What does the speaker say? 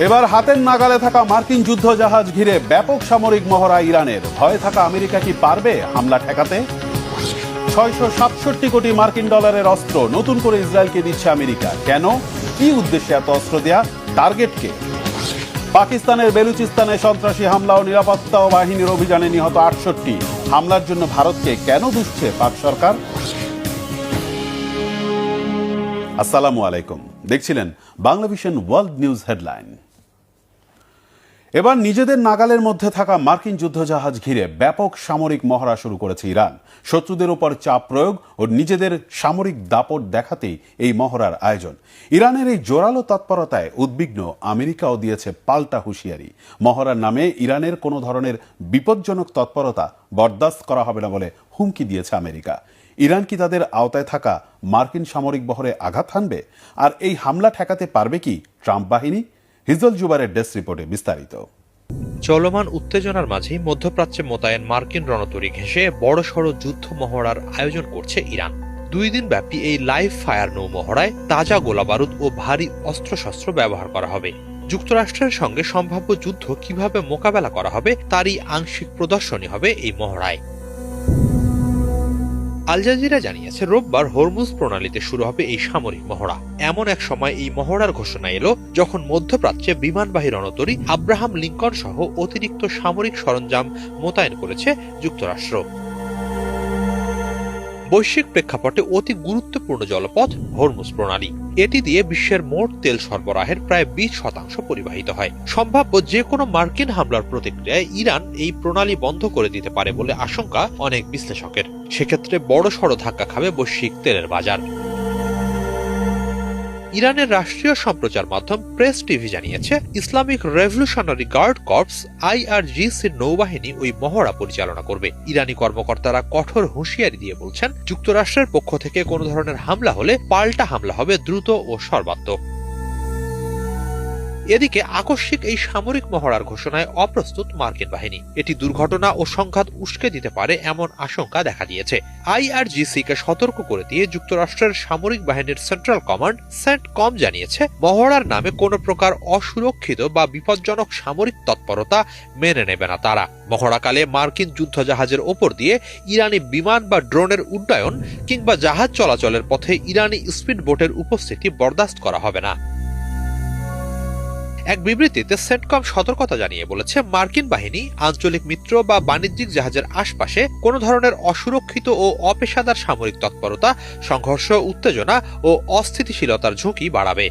এবার হাতের নাগালে থাকা মার্কিন যুদ্ধজাহাজ ঘিরে ব্যাপক সামরিক মহড়া ইরানের। ভয়ে থাকা আমেরিকা কি পারবে হামলা ঠেকাতে? 667 কোটি মার্কিন ডলারের অস্ত্র নতুন করে ইসরায়েলকে দিচ্ছে আমেরিকা। কেন, কি উদ্দেশ্যে এত অস্ত্র দেয়া? টার্গেটকে? পাকিস্তানের বেলুচিস্তানে সন্ত্রাসী হামলা ও নিরাপত্তা বাহিনীর অভিযানে নিহত 68। হামলার জন্য ভারতকে কেন দুষছে পাক সরকার? আসসালামু আলাইকুম, দেখছিলেন বাংলাভিশন ওয়ার্ল্ড নিউজ হেডলাইন। এবার নিজেদের নাগালের মধ্যে থাকা মার্কিন যুদ্ধজাহাজ ঘিরে ব্যাপক সামরিক মহড়া শুরু করেছে ইরান। শত্রুদের উপর চাপ প্রয়োগ ও নিজেদের সামরিক দাপট দেখাতেই এই মহড়ার আয়োজন। ইরানের এই জোরালো তৎপরতায় উদ্বিগ্ন আমেরিকাও দিয়েছে পাল্টা হুঁশিয়ারি। মহড়ার নামে ইরানের কোনো ধরনের বিপজ্জনক তৎপরতা বরদাস্ত করা হবে না বলে হুমকি দিয়েছে আমেরিকা। ইরান কি তাদের আওতায় থাকা মার্কিন সামরিক বহরে আঘাত হানবে? আর এই হামলা ঠেকাতে পারবে কি ট্রাম্প বাহিনী? হিজল জুবারের ডেস্ক রিপোর্টে বিস্তারিত। চলমান উত্তেজনার মাঝেই মধ্যপ্রাচ্যে মোতায়েন মার্কিন রণতরী ঘেঁষে বড়সড় যুদ্ধ মহড়ার আয়োজন করছে ইরান। 2 দিন ব্যাপী এই লাইভ ফায়ার নৌ মহড়ায় তাজা গোলাবারুদ ও ভারী অস্ত্রশস্ত্র ব্যবহার করা হবে। যুক্তরাষ্ট্রের সঙ্গে সম্ভাব্য যুদ্ধ কিভাবে মোকাবেলা করা হবে তারই আংশিক প্রদর্শনী হবে এই মহড়ায়। আল জাজিরা জানিয়েছে, রোববার হরমুজ প্রণালীতে শুরু হবে এই সামরিক মহড়া। এমন এক সময় এই মহড়ার ঘোষণা এলো যখন মধ্যপ্রাচ্যে বিমানবাহী রণতরী আব্রাহাম লিঙ্কন সহ অতিরিক্ত সামরিক সরঞ্জাম মোতায়েন করেছে যুক্তরাষ্ট্র। বৈশ্বিক প্রেক্ষাপটে অতি গুরুত্বপূর্ণ জলপথ হরমুজ প্রণালী। এটি দিয়ে বিশ্বের মোট তেল সরবরাহের প্রায় 20% পরিবাহিত হয়। সম্ভাব্য যে কোনো মার্কিন হামলার প্রতিক্রিয়ায় ইরান এই প্রণালী বন্ধ করে দিতে পারে বলে আশঙ্কা অনেক বিশ্লেষকের। সেক্ষেত্রে বড়সড় ধাক্কা খাবে বৈশ্বিক তেলের বাজার। ইরানের রাষ্ট্রীয় সম্প্রচার মাধ্যম প্রেস টিভি জানিয়েছে, ইসলামিক রেভলিউশনারি গার্ড কর্পস IRGCর নৌবাহিনী ওই মহড়া পরিচালনা করবে। ইরানি কর্মকর্তারা কঠোর হুঁশিয়ারি দিয়ে বলছেন, যুক্তরাষ্ট্রের পক্ষ থেকে কোনো ধরনের হামলা হলে পাল্টা হামলা হবে দ্রুত ও সর্বাত্মক। এদিকে আকস্মিক এই সামরিক মহড়ার ঘোষণায় অপ্রস্তুত মার্কিন বাহিনী। এটি দুর্ঘটনা ও সংঘাত উস্কে দিতে পারে এমন আশঙ্কা দেখা দিয়েছে। IRGCকে সতর্ক করে দিয়ে যুক্তরাষ্ট্রের সামরিক বাহিনীর সেন্ট্রাল কমান্ড CENTCOM জানিয়েছে, মহড়ার নামে কোনো প্রকার অসুরক্ষিত বা বিপজ্জনক সামরিক তৎপরতা মেনে নেবে না তারা। মহড়াকালে মার্কিন যুদ্ধজাহাজের ওপর দিয়ে ইরানি বিমান বা ড্রোনের উড্ডয়ন কিংবা জাহাজ চলাচলের পথে ইরানি স্পিড বোটের উপস্থিতি বরদাস্ত করা হবে না। এক বিবৃতিতে CENTCOM সতর্কতা জানিয়ে বলেছে, মার্কিন বাহিনী আঞ্চলিক মিত্র বা বাণিজ্যিক জাহাজের আশপাশে কোনো ধরনের অসুরক্ষিত ও অপেশাদার সামরিক তৎপরতা সংঘর্ষ, উত্তেজনা ও অস্থিতিশীলতার ঝুঁকি বাড়াবে।